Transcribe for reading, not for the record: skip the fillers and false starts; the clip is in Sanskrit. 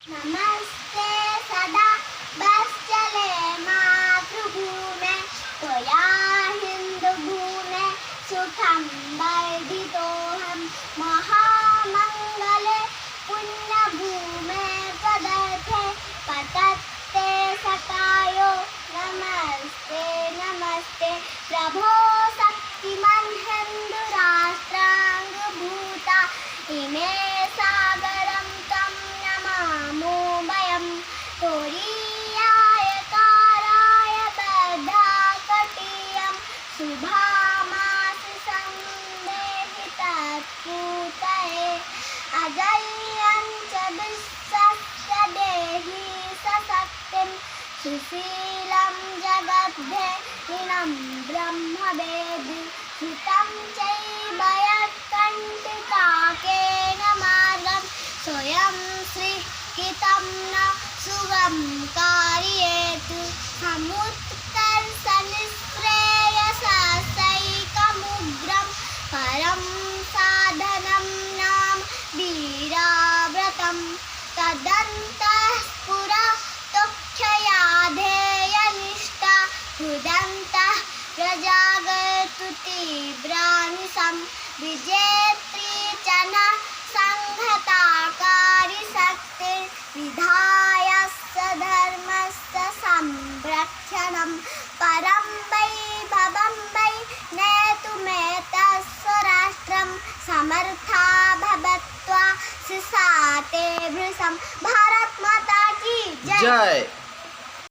नमस्ते सदा बस चले मातृभूमे त्वया हिन्दुभूमे सुखं वर्धितोऽहं महामङ्गले पुण्यभूमे पदर्थे पतत्ते सखायो नमस्ते नमस्ते प्रभो शक्तिमन् हिन्दुराष्ट्राङ्गभूता इमे सागरं तं नमामो वयं तोरीयाय काराय बद्धाकटीयं शुभामासि सन्देहि तत्पूतये अजय्यं च विश्वस्य देहि सशक्तिं सुशीलं जगद्धेहिनं ब्रह्मवेदि हितं चैव यत्कण्टकाकेन मार्गं स्वयं श्रीहितं न शुभं कारयेत् समुत्कर्षनिःश्रेयसैकमुग्रं परं साधनं नाम वीराव्रतं तदन्तःपुरतोक्षया ध्येयनिष्ठा हृदन्तः प्रजागर्तु तीव्रानिशं विजेत्री च न संहताकारी शक्तिर्विधायस्य धर्मस्य संरक्षणं परं वैभवं वै नेतुमेतत्स्वराष्ट्रं समर्था भवत्वा सिसाते भृशं भारत माता की जय।